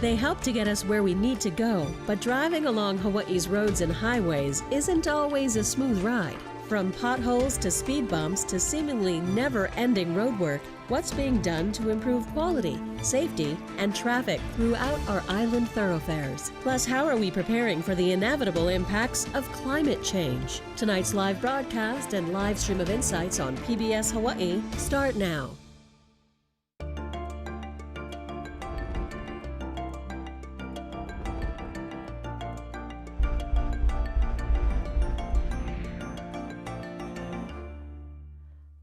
They help to get us where we need to go, but driving along Hawaii's roads and highways isn't always a smooth ride. From potholes to speed bumps to seemingly never-ending roadwork, what's being done to improve quality, safety, and traffic throughout our island thoroughfares? Plus, how are we preparing for the inevitable impacts of climate change? Tonight's live broadcast and live stream of insights on PBS Hawaii start now.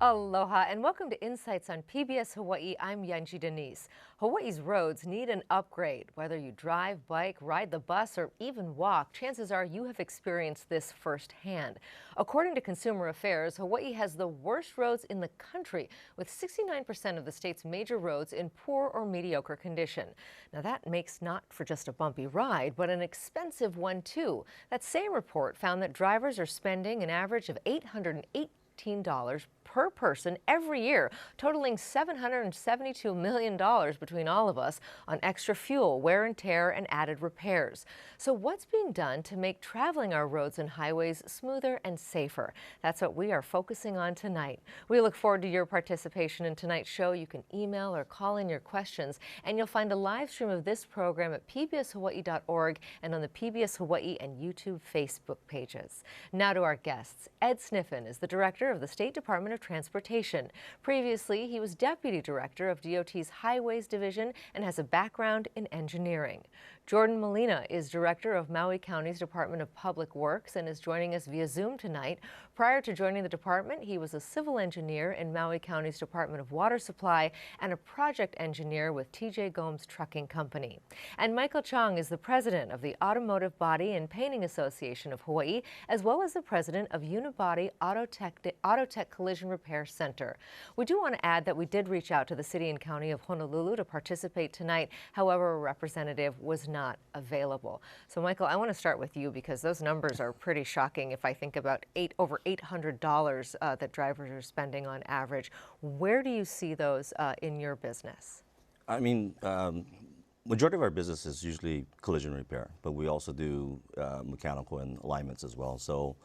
Aloha and welcome to Insights on PBS Hawaii. I'm Yunji de Nies. Hawaii's roads need an upgrade. Whether you drive, bike, ride the bus, or even walk, chances are you have experienced this firsthand. According to Consumer Affairs, Hawaii has the worst roads in the country, with 69% of the state's major roads in poor or mediocre condition. Now that makes not for just a bumpy ride, but an expensive one too. That same report found that drivers are spending an average of $818 per person every year, totaling $772 million between all of us on extra fuel, wear and tear, and added repairs. So what's being done to make traveling our roads and highways smoother and safer? That's what we are focusing on tonight. We look forward to your participation in tonight's show. You can email or call in your questions, and you'll find a live stream of this program at pbshawaii.org and on the PBS Hawaii and YouTube Facebook pages. Now to our guests. Ed Sniffen is the director of the State Department of Transportation. Previously, he was Deputy Director of DOT's Highways Division and has a background in engineering. Jordan Molina is Director of Maui County's Department of Public Works and is joining us via Zoom tonight. Prior to joining the department, he was a civil engineer in Maui County's Department of Water Supply and a project engineer with TJ Gomes Trucking Company. And Michael Chong is the president of the Automotive Body and Painting Association of Hawaii, as well as the president of Unibody Autotech Collision Repair Center. We do want to add that we did reach out to the city and county of Honolulu to participate tonight. However, a representative was not available. So Michael, I want to start with you because those numbers are pretty shocking. If I think about over $800 that drivers are spending on average, where do you see those in your business? I mean, majority of our business is usually collision repair, but we also do mechanical and alignments as well. So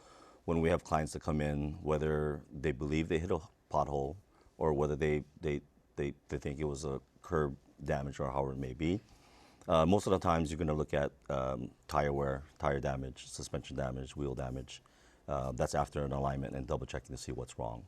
when we have clients that come in, whether they believe they hit a pothole or whether they think it was a curb damage or however it may be, most of the times you're going to look at tire wear, tire damage, suspension damage, wheel damage. That's after an alignment and double checking to see what's wrong.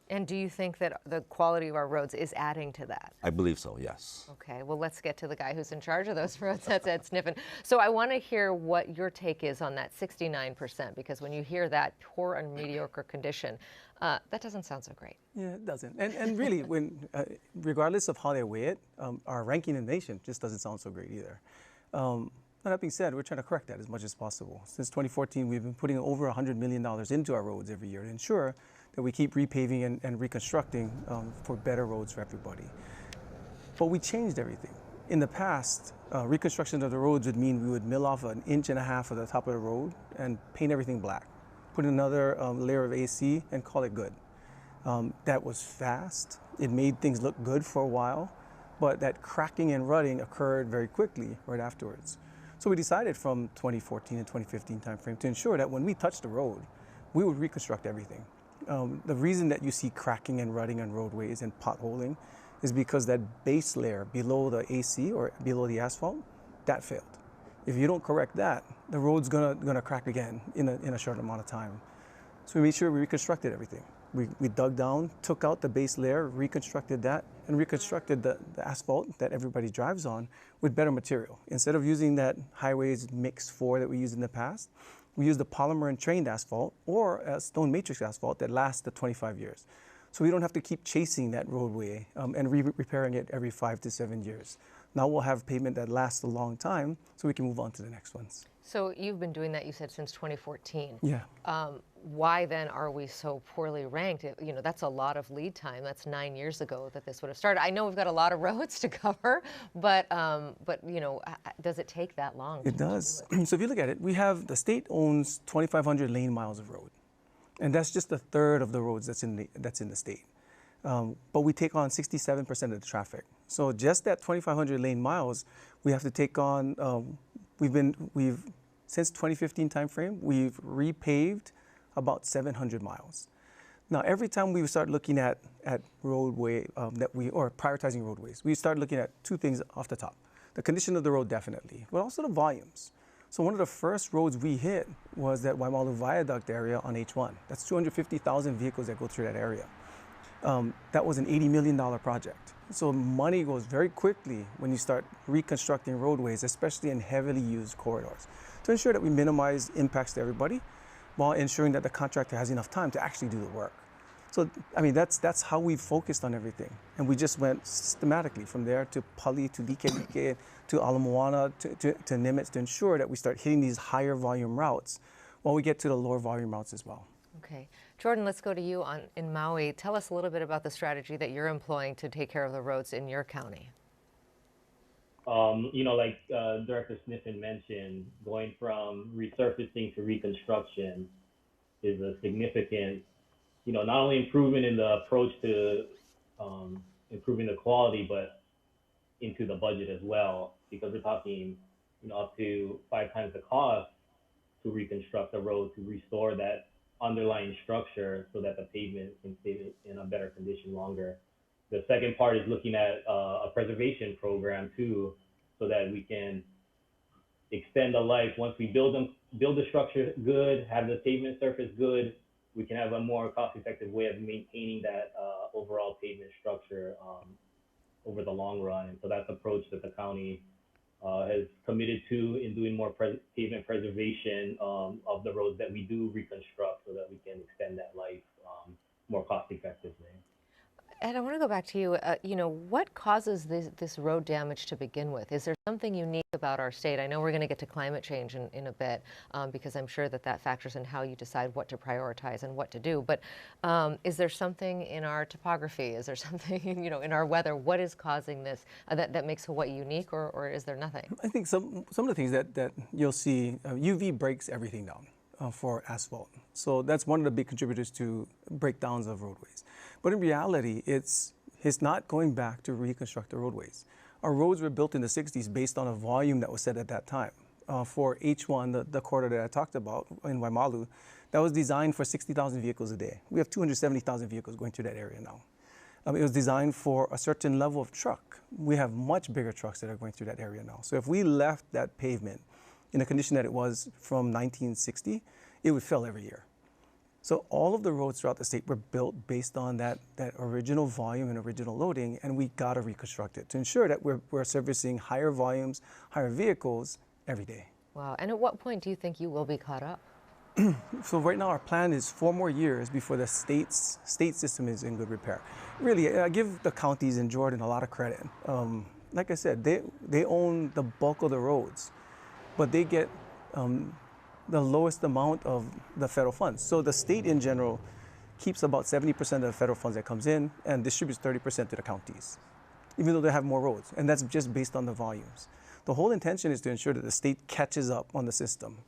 And do you think that the quality of our roads is adding to that? I believe so, yes. Okay, well, let's get to the guy who's in charge of those roads. That's Ed Sniffen. So I want to hear what your take is on that 69%, because when you hear that poor and mediocre condition, that doesn't sound so great. Yeah, it doesn't. And really, when regardless of how they weigh it, our ranking in the nation just doesn't sound so great either. That being said, we're trying to correct that as much as possible. Since 2014, we've been putting over $100 million into our roads every year to ensure that we keep repaving and reconstructing for better roads for everybody. But we changed everything. In the past, reconstruction of the roads would mean we would mill off 1.5 inches of the top of the road and paint everything black, put another layer of AC and call it good. That was fast. It made things look good for a while, but that cracking and rutting occurred very quickly right afterwards. So we decided from 2014 and 2015 timeframe to ensure that when we touched the road, we would reconstruct everything. The reason that you see cracking and rutting on roadways and potholing is because that base layer below the AC or below the asphalt, that failed. If you don't correct that, the road's gonna crack again in a short amount of time. So we made sure we reconstructed everything. We dug down, took out the base layer, reconstructed that, and reconstructed the asphalt that everybody drives on with better material. Instead of using that Highways Mix 4 that we used in the past, we used the polymer and trained asphalt or a stone matrix asphalt that lasts the 25 years. So we don't have to keep chasing that roadway and repairing it every 5 to 7 years. Now we'll have pavement that lasts a long time so we can move on to the next ones. So you've been doing that, you said, since 2014. Yeah. Why then are we so poorly ranked? You know, that's a lot of lead time. That's 9 years ago that this would have started. I know we've got a lot of roads to cover, but you know, does it take that long? It does. So if you look at it, we have, the state owns 2,500 lane miles of road. And that's just a third of the roads that's in the state. But we take on 67% of the traffic. So just that 2,500 lane miles, We have to take on, we've since 2015 timeframe, we've repaved about 700 miles. Now, every time we start looking at roadway or prioritizing roadways, we start looking at two things off the top. The condition of the road, definitely, but also the volumes. So one of the first roads we hit was that Waimalu Viaduct area on H1. That's 250,000 vehicles that go through that area. That was an $80 million project. So money goes very quickly when you start reconstructing roadways, especially in heavily used corridors, to ensure that we minimize impacts to everybody while ensuring that the contractor has enough time to actually do the work. So, I mean, that's how we focused on everything. And we just went systematically from there to Pali, to Like, to Ala Moana, to Nimitz, to ensure that we start hitting these higher volume routes while we get to the lower volume routes as well. Okay. Jordan, let's go to you in Maui. Tell us a little bit about the strategy that you're employing to take care of the roads in your county. You know, like Director Sniffen mentioned, going from resurfacing to reconstruction is a significant, you know, not only improvement in the approach to improving the quality, but into the budget as well, because we're talking, you know, up to 5 times the cost to reconstruct a road, to restore that underlying structure so that the pavement can stay in a better condition longer. The second part is looking at a preservation program too, so that we can extend the life. Once we build the structure good, have the pavement surface good, we can have a more cost-effective way of maintaining that overall pavement structure over the long run. And so that's the approach that the county has committed to in doing more pavement preservation of the roads that we do reconstruct, so that we can extend that life more cost-effectively. Ed, I want to go back to you. You know, what causes this road damage to begin with? Is there something unique about our state? I know we're going to get to climate change in a bit, because I'm sure that factors in how you decide what to prioritize and what to do. But is there something in our topography? Is there something, you know, in our weather? What is causing this that makes Hawaii unique, or is there nothing? I think some of the things that you'll see, UV breaks everything down for asphalt. So that's one of the big contributors to breakdowns of roadways. But in reality, it's not going back to reconstruct the roadways. Our roads were built in the 60s based on a volume that was set at that time. For H1, the corridor that I talked about in Waimalu, that was designed for 60,000 vehicles a day. We have 270,000 vehicles going through that area now. It was designed for a certain level of truck. We have much bigger trucks that are going through that area now. So if we left that pavement in the condition that it was from 1960, it would fill every year. So all of the roads throughout the state were built based on that original volume and original loading, and we got to reconstruct it to ensure that we're servicing higher volumes, higher vehicles every day. Wow. And at what point do you think you will be caught up? So right now our plan is 4 more years before the state system is in good repair. Really, I give the counties and Jordan a lot of credit. Like I said, they own the bulk of the roads, but they get the lowest amount of the federal funds. So the state in general keeps about 70% of the federal funds that comes in and distributes 30% to the counties, even though they have more roads. And that's just based on the volumes. The whole intention is to ensure that the state catches up on the system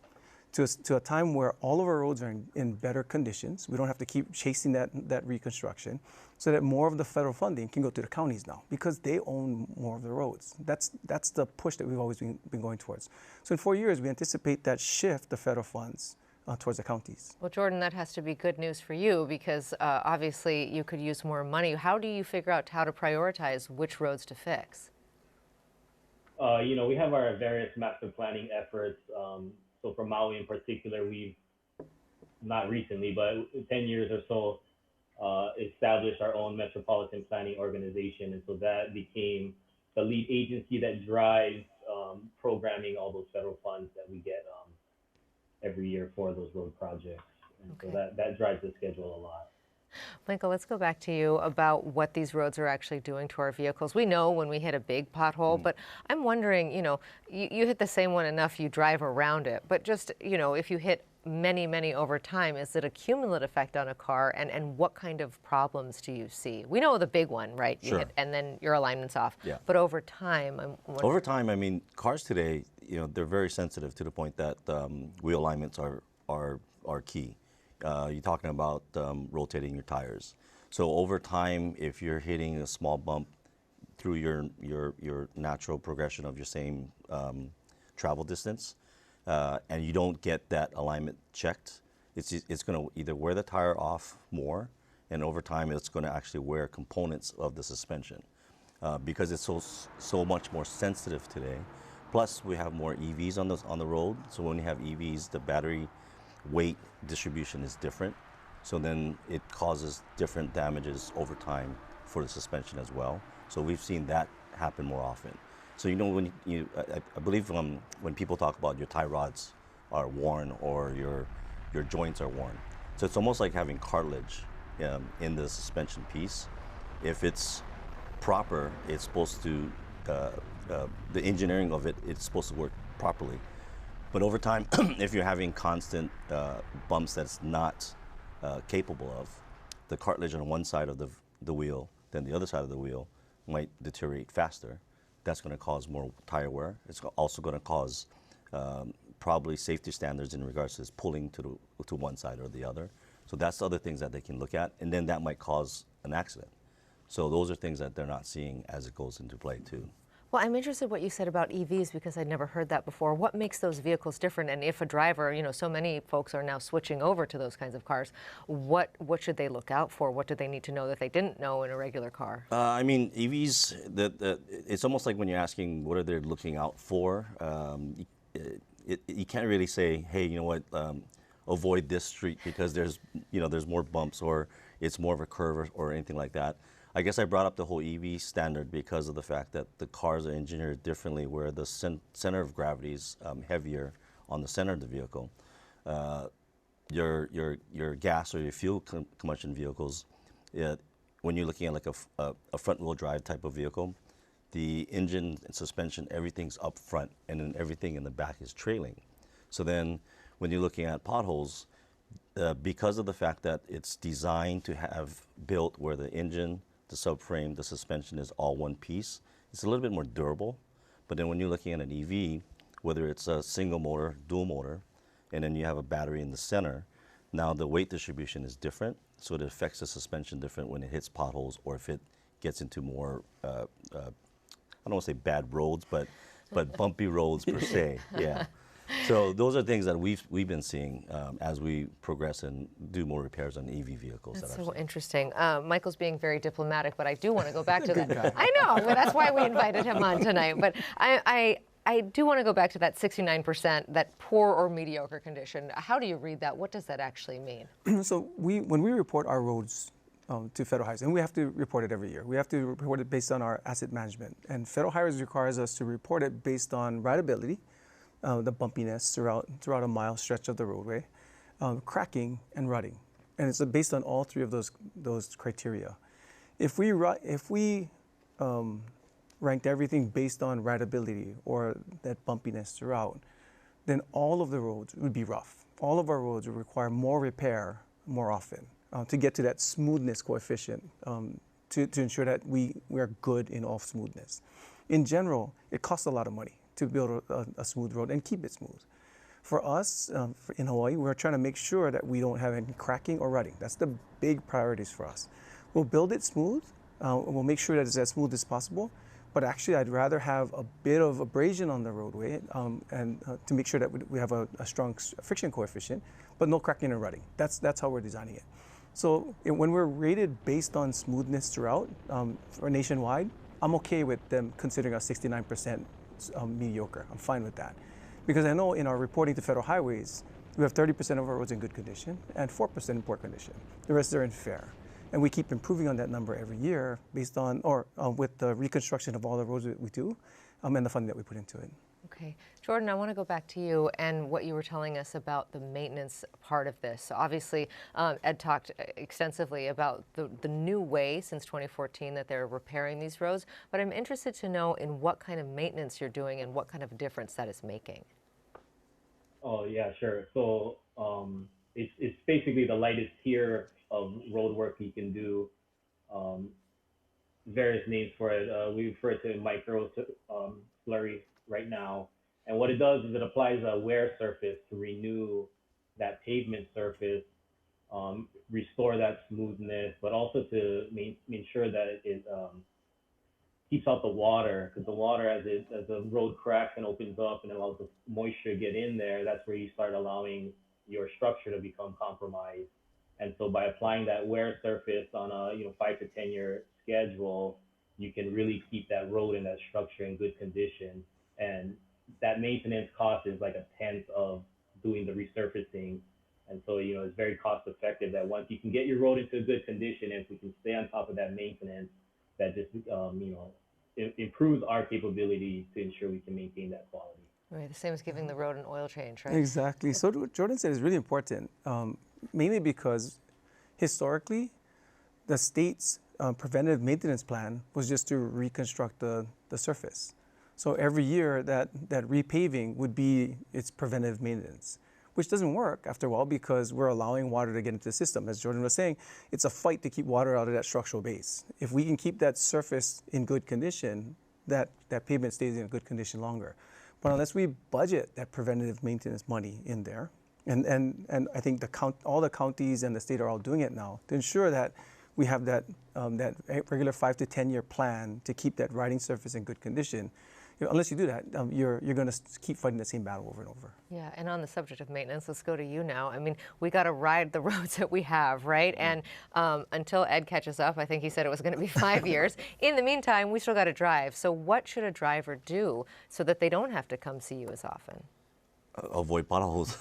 to a time where all of our roads are in better conditions. We don't have to keep chasing that reconstruction, so that more of the federal funding can go to the counties now, because they own more of the roads. That's the push that we've always been going towards. So in 4 years, we anticipate that shift the federal funds towards the counties. Well, Jordan, that has to be good news for you, because obviously you could use more money. How do you figure out how to prioritize which roads to fix? You know, we have our various master planning efforts. So for Maui in particular, we've, not recently, but 10 years or so, established our own metropolitan planning organization. And so that became the lead agency that drives programming all those federal funds that we get every year for those road projects. And Okay. so that drives the schedule a lot. Michael, let's go back to you about what these roads are actually doing to our vehicles. We know when we hit a big pothole, but I'm wondering, you know, you hit the same one enough, you drive around it, but just, you know, if you hit many over time, is it a cumulative effect on a car, and what kind of problems do you see? We know the big one, right? You Sure. hit, and then your alignment's off. Yeah. But over time, Over time, I mean, cars today, you know, they're very sensitive to the point that wheel alignments are key. You're talking about rotating your tires. So over time, if you're hitting a small bump, through your natural progression of your same travel distance, and you don't get that alignment checked, it's going to either wear the tire off more, and over time it's going to actually wear components of the suspension because it's so much more sensitive today. Plus, we have more EVs on the road, so when you have EVs, the battery weight distribution is different. So then it causes different damages over time for the suspension as well. So we've seen that happen more often. So when I believe when people talk about your tie rods are worn or your joints are worn, so it's almost like having cartilage in the suspension piece. If it's proper, it's supposed to the engineering of it's supposed to work properly. But over time, if you're having constant bumps that's not capable of, the cartilage on one side of the wheel than the other side of the wheel might deteriorate faster. That's going to cause more tire wear. It's also going to cause probably safety standards in regards to pulling to one side or the other. So that's the other things that they can look at, and then that might cause an accident. So those are things that they're not seeing as it goes into play too. Well, I'm interested in what you said about EVs because I'd never heard that before. What makes those vehicles different? And if a driver, so many folks are now switching over to those kinds of cars, what should they look out for? What do they need to know that they didn't know in a regular car? I mean, EVs, it's almost like when you're asking what are they looking out for, you can't really say, hey, you know what, avoid this street because there's more bumps or it's more of a curve or anything like that. I guess I brought up the whole EV standard because of the fact that the cars are engineered differently, where the center of gravity is heavier on the center of the vehicle. Your gas or your fuel combustion vehicles, when you're looking at like a front-wheel drive type of vehicle, the engine and suspension, everything's up front, and then everything in the back is trailing. So then, when you're looking at potholes, because of the fact that it's designed to have built where the engine, the subframe, the suspension is all one piece, it's a little bit more durable. But then when you're looking at an EV, whether it's a single motor, dual motor, and then you have a battery in the center, now the weight distribution is different, so it affects the suspension different when it hits potholes or if it gets into more, I don't want to say bad roads, but bumpy roads per se, yeah. So those are things that we've been seeing as we progress and do more repairs on EV vehicles. That's so interesting. Michael's being very diplomatic, but I do want to go back to that. I know, well, that's why we invited him on tonight. But I do want to go back to that 69%, that poor or mediocre condition. How do you read that? What does that actually mean? So when we report our roads to federal highways, and we have to report it every year. We have to report it based on our asset management. And federal highways requires us to report it based on rideability, the bumpiness throughout a mile stretch of the roadway, cracking, and rutting. And it's based on all three of those criteria. If we ranked everything based on rideability or that bumpiness throughout, then all of the roads would be rough. All of our roads would require more repair more often to get to that smoothness coefficient to ensure that we are good in all smoothness. In general, it costs a lot of money to build a smooth road and keep it smooth. For us, in Hawaii, we're trying to make sure that we don't have any cracking or rutting. That's the big priorities for us. We'll build it smooth, we'll make sure that it's as smooth as possible, but actually I'd rather have a bit of abrasion on the roadway and to make sure that we have a strong friction coefficient, but no cracking and rutting. That's how we're designing it. So when we're rated based on smoothness throughout, for nationwide, I'm okay with them considering us 69% mediocre. I'm fine with that. Because I know in our reporting to federal highways, we have 30% of our roads in good condition and 4% in poor condition. The rest are in fair. And we keep improving on that number every year based on, with the reconstruction of all the roads that we do and the funding that we put into it. Okay. Jordan, I want to go back to you and what you were telling us about the maintenance part of this. So obviously, Ed talked extensively about the new way since 2014 that they're repairing these roads, but I'm interested to know in what kind of maintenance you're doing and what kind of difference that is making. Oh, yeah, sure. So it's basically the lightest tier of road work you can do. Various names for it. We refer to micro slurry right now. And what it does is it applies a wear surface to renew that pavement surface, restore that smoothness, but also to ensure that keeps out the water, because the water, as the road cracks and opens up and allows the moisture to get in there, that's where you start allowing your structure to become compromised. And so by applying that wear surface on a 5 to 10 year schedule, you can really keep that road and that structure in good condition. And that maintenance cost is like a tenth of doing the resurfacing. And so, it's very cost effective that once you can get your road into a good condition, and if we can stay on top of that maintenance, that just, improves our capability to ensure we can maintain that quality. Right, the same as giving the road an oil change, right? Exactly. So what Jordan said is really important, mainly because historically, the state's preventative maintenance plan was just to reconstruct the surface. So every year that repaving would be its preventative maintenance, which doesn't work after a while because we're allowing water to get into the system. As Jordan was saying, it's a fight to keep water out of that structural base. If we can keep that surface in good condition, that pavement stays in good condition longer. But unless we budget that preventative maintenance money in there, and I think all the counties and the state are all doing it now to ensure that we have that regular 5 to 10 year plan to keep that riding surface in good condition. Unless you do that, you're going to keep fighting the same battle over and over. Yeah, and on the subject of maintenance, let's go to you now. I mean, we got to ride the roads that we have, right? And until Ed catches up, I think he said it was going to be 5 years. In the meantime, we still got to drive. So what should a driver do so that they don't have to come see you as often? Avoid potholes.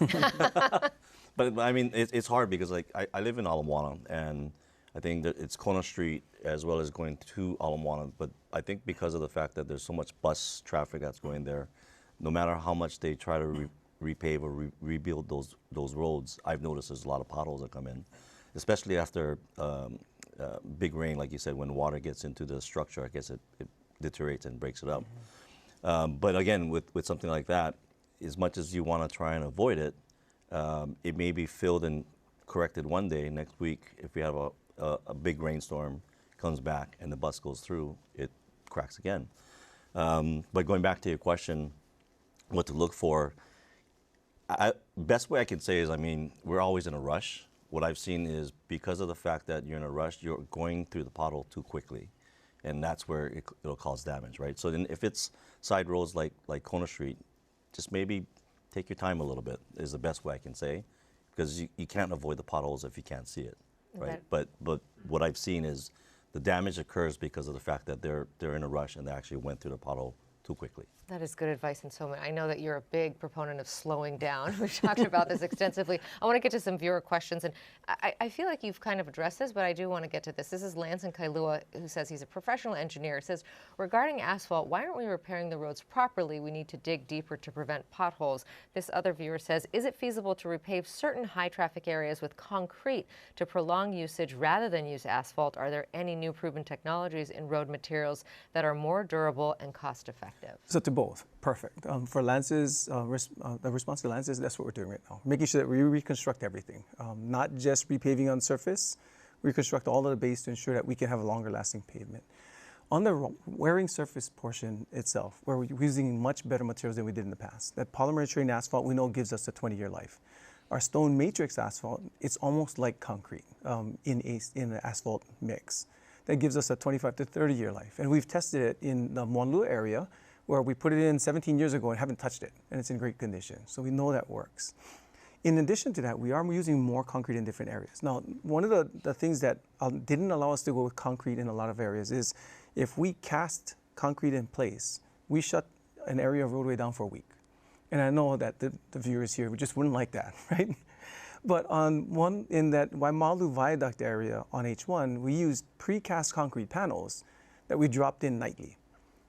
But I mean, it's hard because like I live in Ala Moana, and I think that it's Kona Street as well as going to Ala Moana. But I think because of the fact that there's so much bus traffic that's going there, no matter how much they try to repave or rebuild those roads, I've noticed there's a lot of potholes that come in, especially after big rain, like you said, when water gets into the structure, I guess it deteriorates and breaks it up. But again, with something like that, as much as you want to try and avoid it, it may be filled and corrected one day. Next week, if we have a big rainstorm comes back and the bus goes through, it cracks again. But going back to your question, what to look for, best way I can say is, I mean, we're always in a rush. What I've seen is because of the fact that you're in a rush, you're going through the pothole too quickly. And that's where it'll cause damage, right? So then if it's side roads like Kona Street, just maybe take your time a little bit is the best way I can say, because you can't avoid the potholes if you can't see it, right? But what I've seen is the damage occurs because of the fact that they're in a rush and they actually went through the pothole too quickly. That is good advice in so many. I know that you're a big proponent of slowing down. We've talked about this extensively. I want to get to some viewer questions, and I feel like you've kind of addressed this, but I do want to get to this. This is Lance in Kailua, who says he's a professional engineer. It says, regarding asphalt, why aren't we repairing the roads properly? We need to dig deeper to prevent potholes. This other viewer says, is it feasible to repave certain high traffic areas with concrete to prolong usage rather than use asphalt? Are there any new proven technologies in road materials that are more durable and cost effective? So to both, perfect. For Lance's, the response to Lance's, that's what we're doing right now. Making sure that we reconstruct everything, not just repaving on surface, reconstruct all of the base to ensure that we can have a longer lasting pavement. On the wearing surface portion itself, we're using much better materials than we did in the past. That polymer trained asphalt we know gives us a 20-year life. Our stone matrix asphalt, it's almost like concrete in an asphalt mix. That gives us a 25 to 30-year life. And we've tested it in the Monlu area, where we put it in 17 years ago and haven't touched it, and it's in great condition. So we know that works. In addition to that, we are using more concrete in different areas. Now, one of the things that didn't allow us to go with concrete in a lot of areas is if we cast concrete in place, we shut an area of roadway down for a week. And I know that the viewers here just wouldn't like that, right? But in that Waimalu Viaduct area on H1, we used precast concrete panels that we dropped in nightly.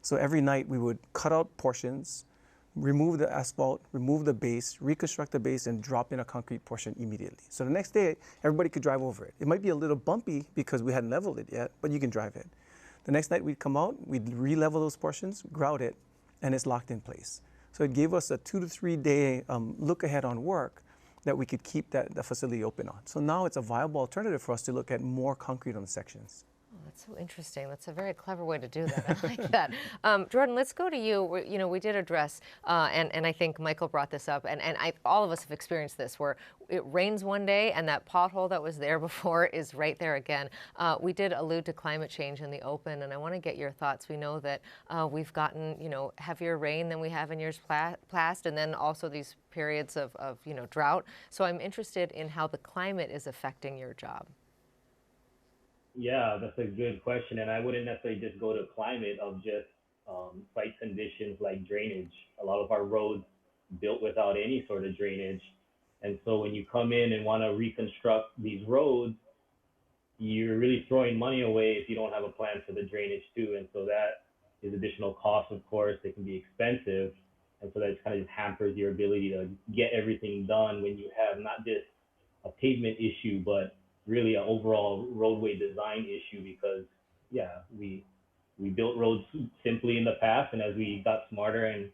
So every night we would cut out portions, remove the asphalt, remove the base, reconstruct the base, and drop in a concrete portion immediately. So the next day, everybody could drive over it. It might be a little bumpy because we hadn't leveled it yet, but you can drive it. The next night we'd come out, we'd re-level those portions, grout it, and it's locked in place. So it gave us a 2 to 3 day look ahead on work that we could keep the facility open on. So now it's a viable alternative for us to look at more concrete on the sections. Oh, That's so interesting. That's a very clever way to do that. I like that. Jordan, let's go to you. We did address, and I think Michael brought this up, and all of us have experienced this, where it rains one day and that pothole that was there before is right there again. We did allude to climate change in the open, and I want to get your thoughts. We know that we've gotten, heavier rain than we have in years past, and then also these periods of drought. So I'm interested in how the climate is affecting your job. Yeah, that's a good question. And I wouldn't necessarily just go to climate of just site conditions like drainage. A lot of our roads built without any sort of drainage. And so when you come in and want to reconstruct these roads, you're really throwing money away if you don't have a plan for the drainage too. And so that is additional cost, of course. It can be expensive. And so that kind of just hampers your ability to get everything done when you have not just a pavement issue, but really an overall roadway design issue. Because we built roads simply in the past, and as we got smarter and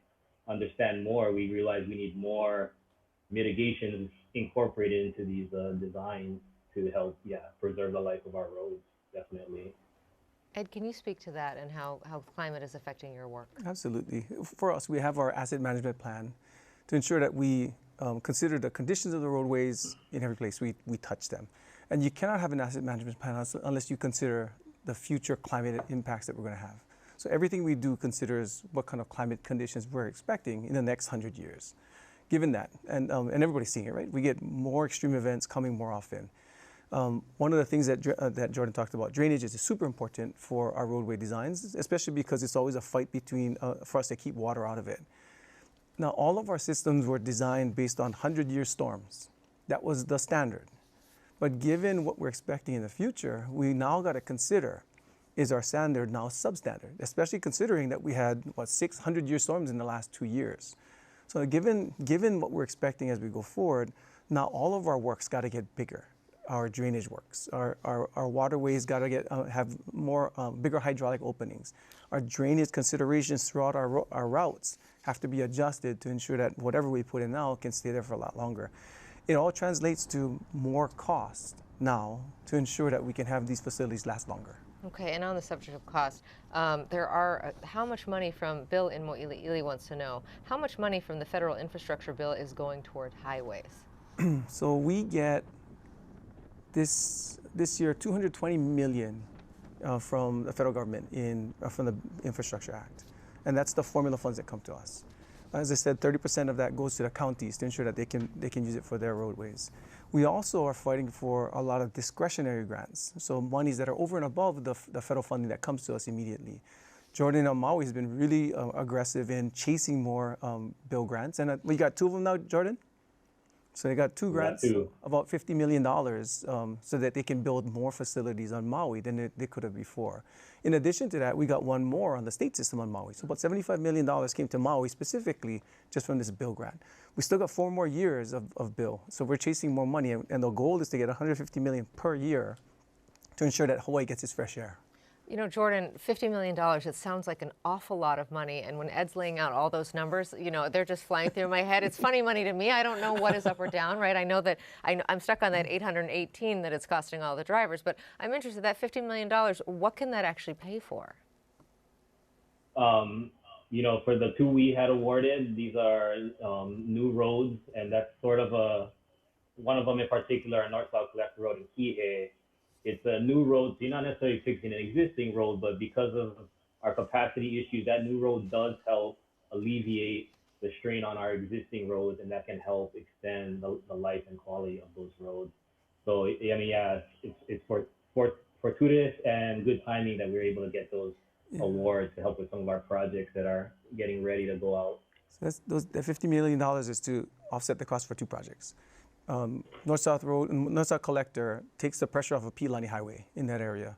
understand more, we realized we need more mitigations incorporated into these designs to help preserve the life of our roads. Definitely. Ed, can you speak to that and how climate is affecting your work? Absolutely. For us, we have our asset management plan to ensure that we consider the conditions of the roadways in every place we touch them. And you cannot have an asset management plan unless you consider the future climate impacts that we're going to have. So everything we do considers what kind of climate conditions we're expecting in the next 100 years. Given that, and everybody's seeing it, right? We get more extreme events coming more often. One of the things that Jordan talked about, drainage is super important for our roadway designs, especially because it's always a fight between, for us to keep water out of it. Now, all of our systems were designed based on 100-year storms. That was the standard. But given what we're expecting in the future, we now got to consider, is our standard now substandard, especially considering that we had, 600-year storms in the last 2 years. So given what we're expecting as we go forward, now all of our work's got to get bigger. Our drainage works, our waterways got to have more bigger hydraulic openings. Our drainage considerations throughout our routes have to be adjusted to ensure that whatever we put in now can stay there for a lot longer. It all translates to more cost now to ensure that we can have these facilities last longer. Okay, and on the subject of cost, how much money from Bill in Mo'ili'ili wants to know, how much money from the federal infrastructure bill is going toward highways? So we get this year $220 million from the federal government from the Infrastructure Act. And that's the formula funds that come to us. As I said, 30% of that goes to the counties to ensure that they can use it for their roadways. We also are fighting for a lot of discretionary grants, so monies that are over and above the federal funding that comes to us immediately. Jordan on Maui has been really aggressive in chasing more bill grants, and we got 2 of them now, Jordan? So they got 2 grants, about $50 million, so that they can build more facilities on Maui than they could have before. In addition to that, we got 1 more on the state system on Maui. So about $75 million came to Maui specifically just from this bill grant. We still got 4 more years of bill, so we're chasing more money, and the goal is to get $150 million per year to ensure that Hawaii gets its fair share. You know, Jordan, $50 million, it sounds like an awful lot of money. And when Ed's laying out all those numbers, they're just flying through my head. It's funny money to me. I don't know what is up or down, right? I know that I'm stuck on that 818 that it's costing all the drivers. But I'm interested, that $50 million, what can that actually pay for? For the 2 we had awarded, these are new roads. And that's sort of one of them in particular, North-South Collector Road in Kihei. It's a new road, so you're not necessarily fixing an existing road, but because of our capacity issues, that new road does help alleviate the strain on our existing roads, and that can help extend the life and quality of those roads. So, it's fortuitous and good timing that we're able to get those awards to help with some of our projects that are getting ready to go out. So the $50 million is to offset the cost for 2 projects. North-South Road, North-South Collector takes the pressure off of Pilani Highway in that area,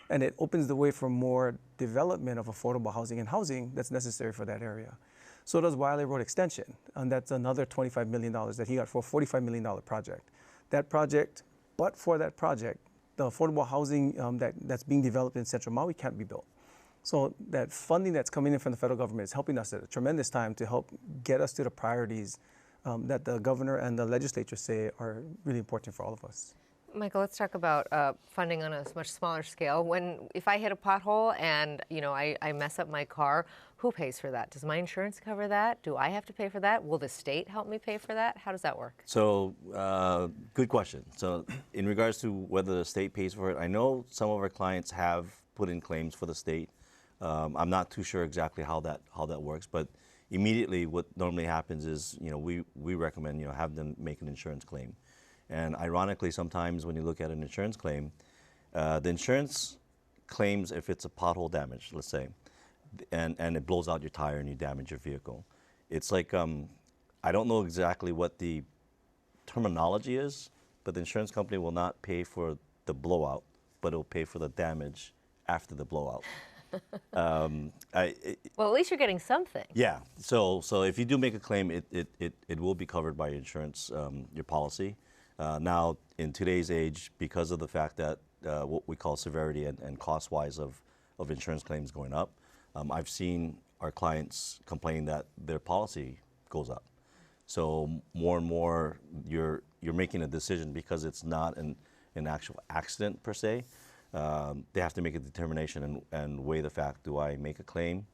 and it opens the way for more development of affordable housing and housing that's necessary for that area. So does Waialae Road Extension, and that's another $25 million that he got for a $45 million project. That project, but for that project, the affordable housing that's being developed in Central Maui can't be built. So that funding that's coming in from the federal government is helping us at a tremendous time to help get us to the priorities that the governor and the legislature say are really important for all of us. Michael, let's talk about funding on a much smaller scale. If I hit a pothole and I mess up my car, who pays for that? Does my insurance cover that? Do I have to pay for that? Will the state help me pay for that? How does that work? So, good question. So, in regards to whether the state pays for it, I know some of our clients have put in claims for the state. I'm not too sure exactly how that works, but immediately what normally happens is we recommend have them make an insurance claim. And ironically, sometimes when you look at an insurance claim, the insurance claims if it's a pothole damage, let's say, and it blows out your tire and you damage your vehicle. It's like, I don't know exactly what the terminology is, but the insurance company will not pay for the blowout, but it'll pay for the damage after the blowout. Well, at least you're getting something. Yeah. So if you do make a claim, it will be covered by your insurance, your policy. Now, in today's age, because of the fact that what we call severity and cost-wise of insurance claims going up, I've seen our clients complain that their policy goes up. So more and more, you're making a decision because it's not an actual accident per se. They have to make a determination and weigh the fact: do I make a claim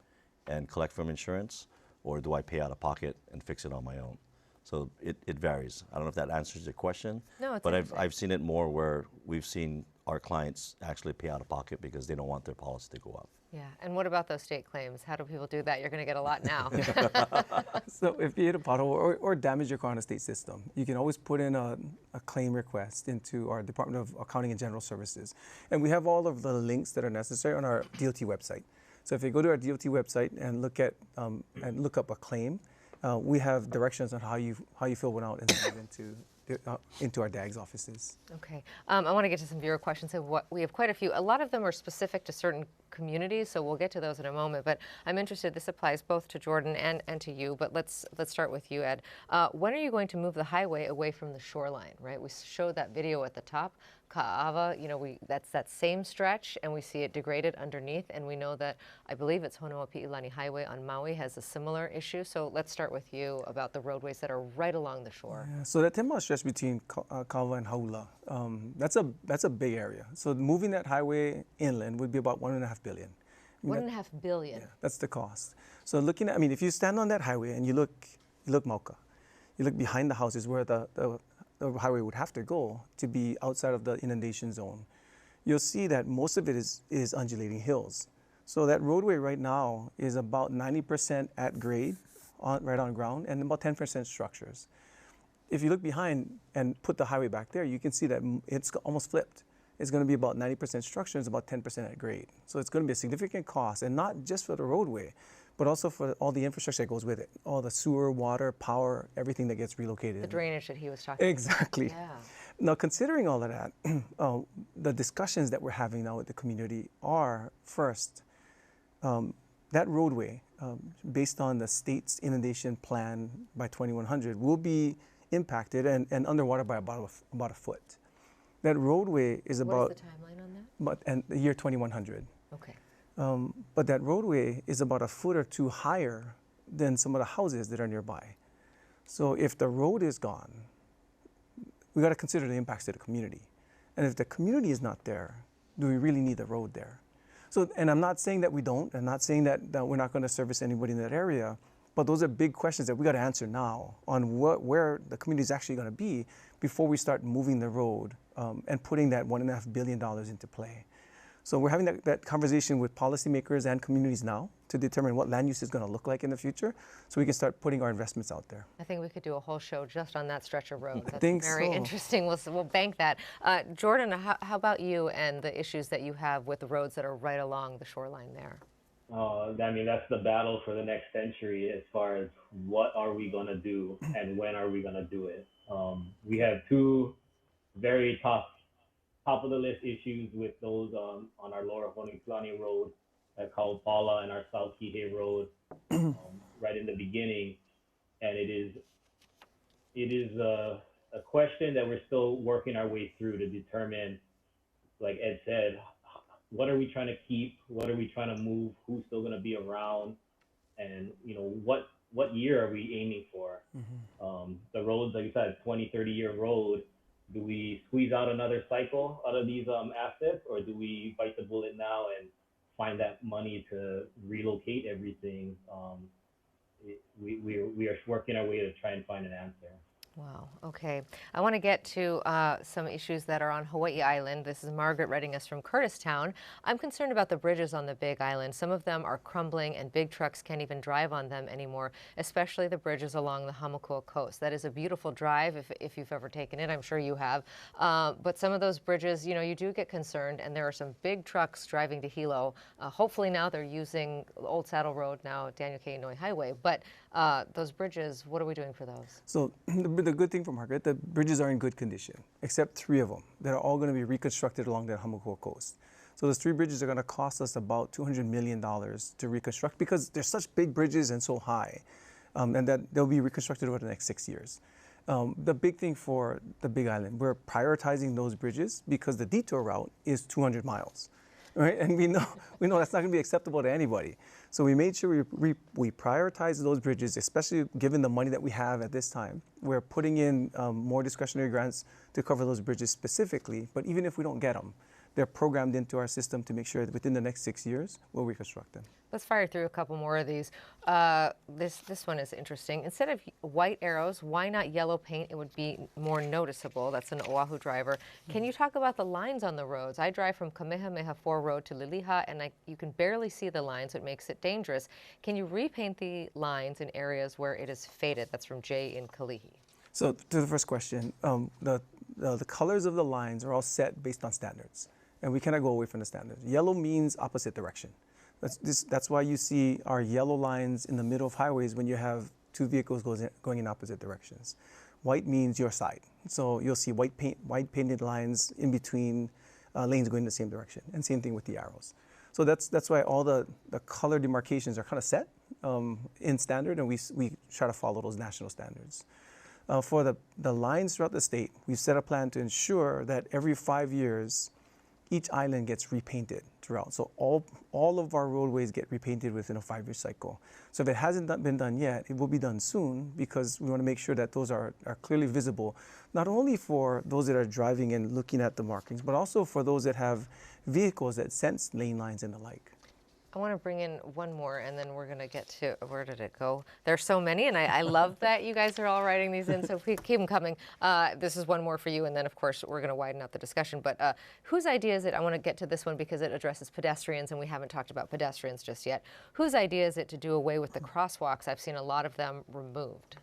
and collect from insurance, or do I pay out of pocket and fix it on my own? So it varies. I don't know if that answers your question. No, it's but I've seen it more where we've seen our clients actually pay out of pocket because they don't want their policy to go up. Yeah, and what about those state claims? How do people do that? You're going to get a lot now. So if you hit a pothole or damage your car in a state system, you can always put in a claim request into our Department of Accounting and General Services. And we have all of the links that are necessary on our DOT website. So if you go to our DOT website and look up a claim, we have directions on how you fill one out and send it into our DAG's offices. Okay, I want to get to some viewer questions. We have quite a few. A lot of them are specific to certain communities, so we'll get to those in a moment. But I'm interested. This applies both to Jordan and to you. But let's start with you, Ed. When are you going to move the highway away from the shoreline? Right. We showed that video at the top. Ka'ava, that's that same stretch, and we see it degraded underneath. And we know that, I believe it's Honoapi'ilani Highway on Maui has a similar issue. So let's start with you about the roadways that are right along the shore. Yeah, so that 10-mile stretch between Kawa and Haula, that's a big area. So moving that highway inland would be about $1.5 billion. $1.5 billion. Yeah, that's the cost. So looking at, if you stand on that highway and you look Mauka, you look behind the houses where the highway would have to go to be outside of the inundation zone, you'll see that most of it is undulating hills. So that roadway right now is about 90% at grade, right on ground, and about 10% structures. If you look behind and put the highway back there, you can see that it's almost flipped. It's going to be about 90% structure, it's about 10% at grade. So it's going to be a significant cost, and not just for the roadway, but also for all the infrastructure that goes with it, all the sewer, water, power, everything that gets relocated. The drainage that he was talking Exactly. about. Yeah. Now, considering all of that, the discussions that we're having now with the community are, first, that roadway, based on the state's inundation plan by 2100, will be impacted and underwater by about a foot. That roadway is about... What is the timeline on that? And the year 2100. Okay. But that roadway is about a foot or two higher than some of the houses that are nearby. So if the road is gone, we got to consider the impacts to the community. And if the community is not there, do we really need the road there? So, and I'm not saying that we don't. I'm not saying that we're not going to service anybody in that area. But those are big questions that we got to answer now on where the community is actually going to be before we start moving the road and putting that $1.5 billion into play. So we're having that conversation with policymakers and communities now to determine what land use is going to look like in the future, so we can start putting our investments out there. I think we could do a whole show just on that stretch of road. That's very interesting. We'll bank that. Jordan, how about you and the issues that you have with the roads that are right along the shoreline there? That's the battle for the next century as far as what are we going to do and when are we going to do it. We have two very top of the list issues with those on our lower Honoapi'ilani Road, called Paula, and our South Kihei Road, right in the beginning. And it is a question that we're still working our way through to determine, like Ed said, what are we trying to keep? What are we trying to move? Who's still going to be around? And what year are we aiming for? The roads, like you said, 20, 30-year road, do we squeeze out another cycle out of these assets, or do we bite the bullet now and find that money to relocate everything? We are working our way to try and find an answer. Wow. Okay. I want to get to some issues that are on Hawaii Island. This is Margaret writing us from Curtistown. I'm concerned about the bridges on the Big Island. Some of them are crumbling and big trucks can't even drive on them anymore, especially the bridges along the Hamakua coast. That is a beautiful drive if you've ever taken it. I'm sure you have. But some of those bridges, you know, you do get concerned, and there are some big trucks driving to Hilo. Hopefully now they're using Old Saddle Road, now Daniel K. Inouye Highway. But those bridges, what are we doing for those? So the good thing for Margaret, the bridges are in good condition, except 3 of them that are all going to be reconstructed along the Hamakua coast. So those 3 bridges are going to cost us about $200 million to reconstruct because they're such big bridges and so high, and that they'll be reconstructed over the next 6 years. The big thing for the Big Island, we're prioritizing those bridges because the detour route is 200 miles. Right? And we know that's not going to be acceptable to anybody. So we made sure we prioritize those bridges, especially given the money that we have at this time. We're putting in more discretionary grants to cover those bridges specifically, but even if we don't get them, they're programmed into our system to make sure that within the next 6 years, we'll reconstruct them. Let's fire through a couple more of these. This one is interesting. Instead of white arrows, why not yellow paint? It would be more noticeable. That's an Oahu driver. Can you talk about the lines on the roads? I drive from Kamehameha 4 Road to Liliha, and you can barely see the lines. It makes it dangerous. Can you repaint the lines in areas where it is faded? That's from Jay in Kalihi. So to the first question, the colors of the lines are all set based on standards, and we cannot go away from the standards. Yellow means opposite direction. That's why you see our yellow lines in the middle of highways when you have 2 vehicles going in opposite directions. White means your side. So you'll see white painted lines in between lanes going in the same direction, and same thing with the arrows. So that's why all the color demarcations are kind of set in standard, and we try to follow those national standards. For the lines throughout the state, we've set a plan to ensure that every 5 years, each island gets repainted throughout. So all of our roadways get repainted within a 5-year cycle. So if it hasn't been done yet, it will be done soon because we want to make sure that those are clearly visible, not only for those that are driving and looking at the markings, but also for those that have vehicles that sense lane lines and the like. I want to bring in one more, and then we're going to get to, where did it go? There's so many, and I love that you guys are all writing these in, so keep them coming. This is one more for you, and then, of course, we're going to widen out the discussion. But whose idea is it? I want to get to this one because it addresses pedestrians, and we haven't talked about pedestrians just yet. Whose idea is it to do away with the crosswalks? I've seen a lot of them removed.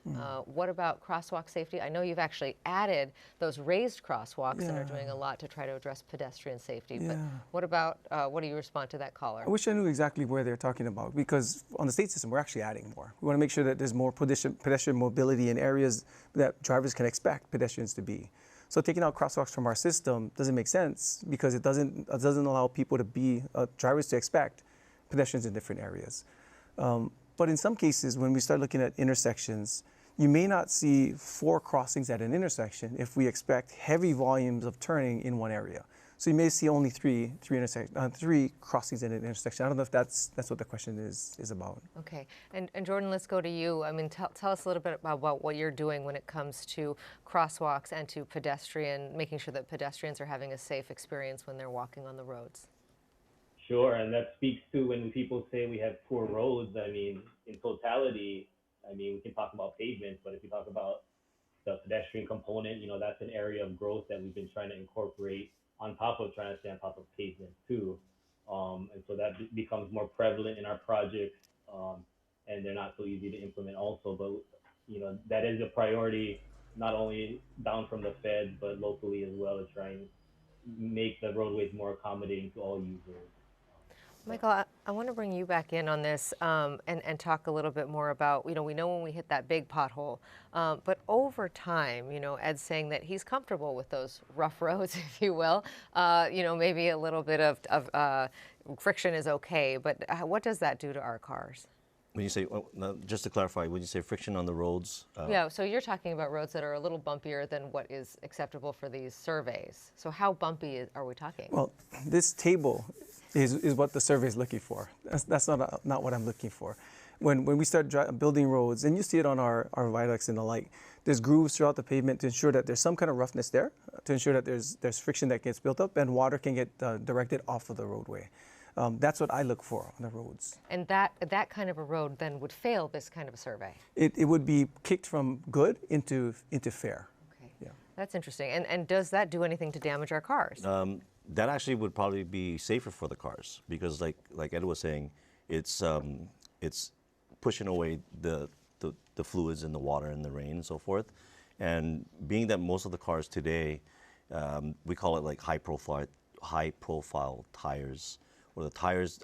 What about crosswalk safety? I know you've actually added those raised crosswalks and are doing a lot to try to address pedestrian safety. But what about, what do you respond to that caller? I wish I knew exactly where they're talking about, because on the state system, we're actually adding more. We want to make sure that there's more pedestrian mobility in areas that drivers can expect pedestrians to be. So taking out crosswalks from our system doesn't make sense because it doesn't allow people to be, drivers to expect pedestrians in different areas. But in some cases, when we start looking at intersections, you may not see 4 crossings at an intersection if we expect heavy volumes of turning in one area. So you may see only three crossings in an intersection. I don't know if that's what the question is about. Okay, and Jordan, let's go to you. I mean, tell us a little bit about what you're doing when it comes to crosswalks and to making sure that pedestrians are having a safe experience when they're walking on the roads. Sure, and that speaks to when people say we have poor roads. I mean, in totality, I mean, we can talk about pavements, but if you talk about the pedestrian component, you know, that's an area of growth that we've been trying to incorporate on top of trying to stay on top of pavement too. And so that becomes more prevalent in our projects, and they're not so easy to implement also, but you know, that is a priority, not only down from the feds, but locally as well, to try and make the roadways more accommodating to all users. Michael, I want to bring you back in on this and talk a little bit more about, you know, we know when we hit that big pothole, but over time, you know, Ed's saying that he's comfortable with those rough roads, if you will. You know, maybe a little bit of friction is okay, but what does that do to our cars? When you say, just to clarify, when you say friction on the roads? Yeah, so you're talking about roads that are a little bumpier than what is acceptable for these surveys. So how bumpy are we talking? Well, this table is what the survey is looking for. That's not what I'm looking for. when we start building roads, and you see it on our viaducts and the like, there's grooves throughout the pavement to ensure that there's some kind of roughness there, to ensure that there's friction that gets built up and water can get directed off of the roadway. That's what I look for on the roads. And that kind of a road then would fail this kind of a survey? It would be kicked from good into fair. Okay, yeah. That's interesting. And does that do anything to damage our cars? That actually would probably be safer for the cars because, like Ed was saying, it's pushing away the fluids in the water and the rain and so forth. And being that most of the cars today, we call it like high profile tires, where the tires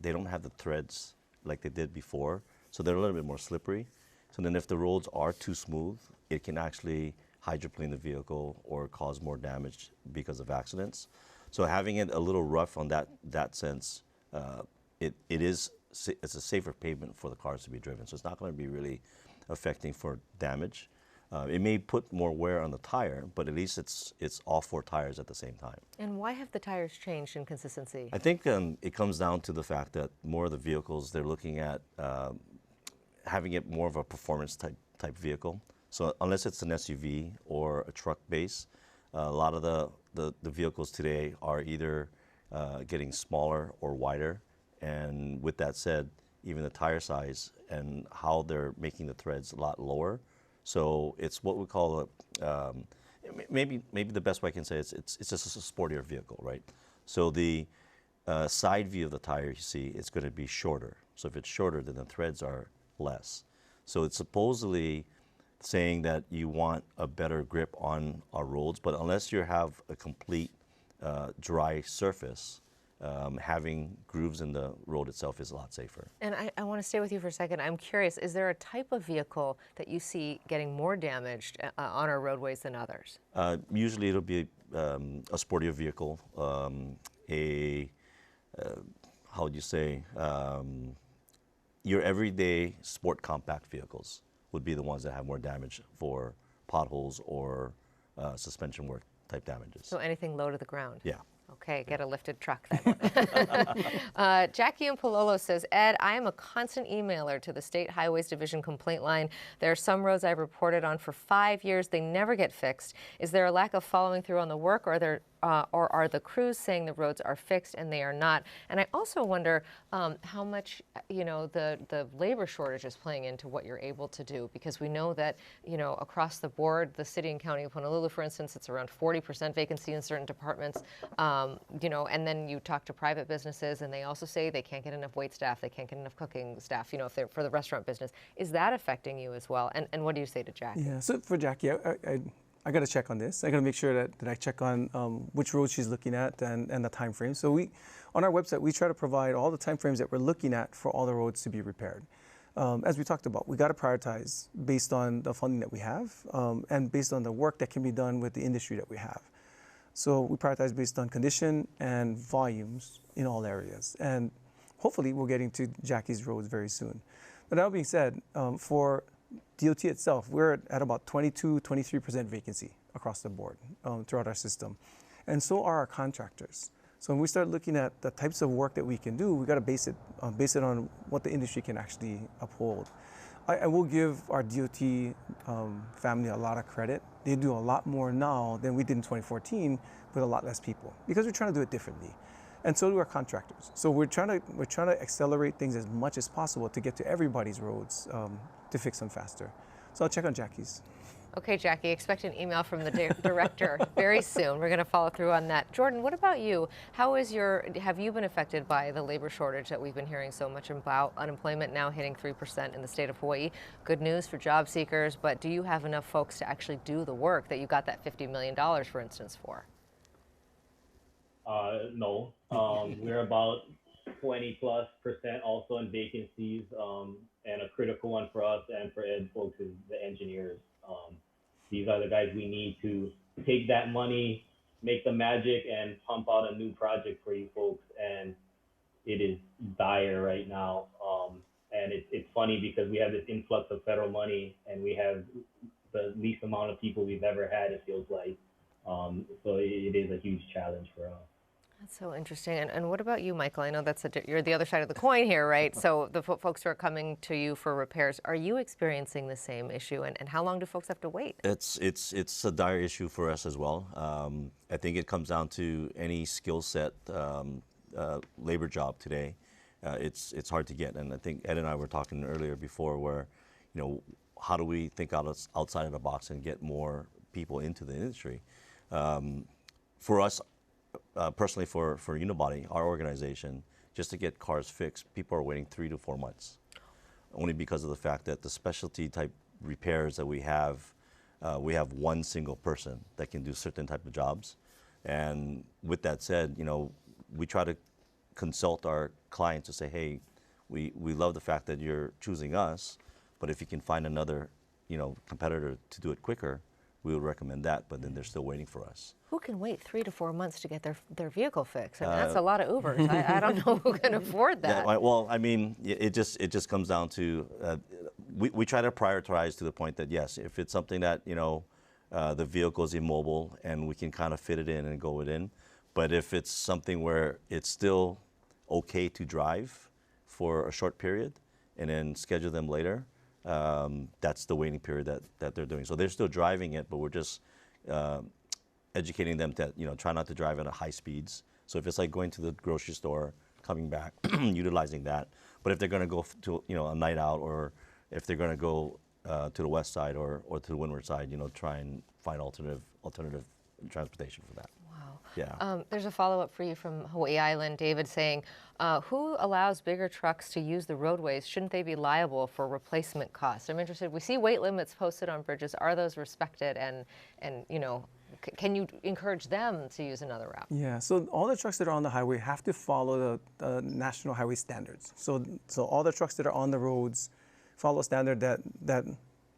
they don't have the threads like they did before, so they're a little bit more slippery. So then if the roads are too smooth, it can actually hydroplane the vehicle or cause more damage because of accidents. So having it a little rough on that sense, it's a safer pavement for the cars to be driven. So it's not going to be really affecting for damage. It may put more wear on the tire, but at least it's all four tires at the same time. And why have the tires changed in consistency? I think it comes down to the fact that more of the vehicles, they're looking at having it more of a performance type vehicle. So unless it's an SUV or a truck base, a lot of the vehicles today are either getting smaller or wider. And with that said, even the tire size and how they're making the threads a lot lower. So it's what we call maybe the best way I can say it's just a sportier vehicle, right? So the side view of the tire, you see, it's going to be shorter. So if it's shorter, then the threads are less. So it's supposedly saying that you want a better grip on our roads, but unless you have a complete dry surface, having grooves in the road itself is a lot safer. And I want to stay with you for a second. I'm curious, is there a type of vehicle that you see getting more damaged on our roadways than others? Usually it'll be a sportier vehicle, how would you say, your everyday sport compact vehicles would be the ones that have more damage for potholes or suspension work type damages. So anything low to the ground? Yeah. Okay, get a lifted truck then. Jackie in Palolo says, Ed, I am a constant emailer to the State Highways Division complaint line. There are some roads I've reported on for 5 years. They never get fixed. Is there a lack of following through on the work, or are the crews saying the roads are fixed and they are not? And I also wonder how much, the labor shortage is playing into what you're able to do, because we know that, across the board, the city and county of Honolulu, for instance, it's around 40% vacancy in certain departments. And then you talk to private businesses and they also say they can't get enough wait staff, they can't get enough cooking staff, if they're for the restaurant business. Is that affecting you as well? And what do you say to Jackie? Yeah, so for Jackie, I got to check on this. I got to make sure that I check on which roads she's looking at and the time frame. So on our website, we try to provide all the time frames that we're looking at for all the roads to be repaired. As we talked about, we got to prioritize based on the funding that we have and based on the work that can be done with the industry that we have. So we prioritize based on condition and volumes in all areas. And hopefully we're getting to Jackie's roads very soon. But that being said, for DOT itself, we're at about 22-23% vacancy across the board throughout our system. And so are our contractors. So when we start looking at the types of work that we can do, we got to base it on what the industry can actually uphold. I will give our DOT family a lot of credit. They do a lot more now than we did in 2014 with a lot less people, because we're trying to do it differently. And so do our contractors. So we're trying to accelerate things as much as possible to get to everybody's roads to fix them faster. So I'll check on Jackie's. Okay, Jackie, expect an email from the director very soon. We're going to follow through on that. Jordan, what about you? Have you been affected by the labor shortage that we've been hearing so much about? Unemployment now hitting 3% in the state of Hawaii. Good news for job seekers, but do you have enough folks to actually do the work that you got that $50 million, for instance, for? No. We're about 20+% also in vacancies, and a critical one for us and for Ed folks is the engineers. These are the guys we need to take that money, make the magic, and pump out a new project for you folks. And it is dire right now. And it's funny because we have this influx of federal money and we have the least amount of people we've ever had, it feels like. So it is a huge challenge for us. That's so interesting. And what about you, Michael? I know you're the other side of the coin here, right? So the folks who are coming to you for repairs, are you experiencing the same issue? And how long do folks have to wait? It's a dire issue for us as well. I think it comes down to any skill set labor job today. It's hard to get, and I think Ed and I were talking earlier before where, how do we think outside of the box and get more people into the industry? For us, personally, for Unibody, our organization, just to get cars fixed, people are waiting 3 to 4 months, only because of the fact that the specialty type repairs that we have one single person that can do certain type of jobs. And with that said, we try to consult our clients to say, hey, we love the fact that you're choosing us, but if you can find another, competitor to do it quicker, we would recommend that, but then they're still waiting for us. Who can wait 3 to 4 months to get their vehicle fixed? I mean, that's a lot of Ubers. I don't know who can afford that. Yeah, well, I mean, it just comes down to, we try to prioritize to the point that, yes, if it's something that, the vehicle is immobile and we can kind of fit it in and go it in, but if it's something where it's still okay to drive for a short period and then schedule them later, that's the waiting period that they're doing. So they're still driving it, but we're just educating them that, try not to drive at high speeds. So if it's like going to the grocery store, coming back, utilizing that. But if they're going to go to, a night out, or if they're going to go to the west side or to the windward side, try and find alternative transportation for that. Wow. Yeah. There's a follow-up for you from Hawaii Island, David, saying, who allows bigger trucks to use the roadways? Shouldn't they be liable for replacement costs? I'm interested. We see weight limits posted on bridges. Are those respected? And can you encourage them to use another route? Yeah, so all the trucks that are on the highway have to follow the national highway standards. So all the trucks that are on the roads follow a standard that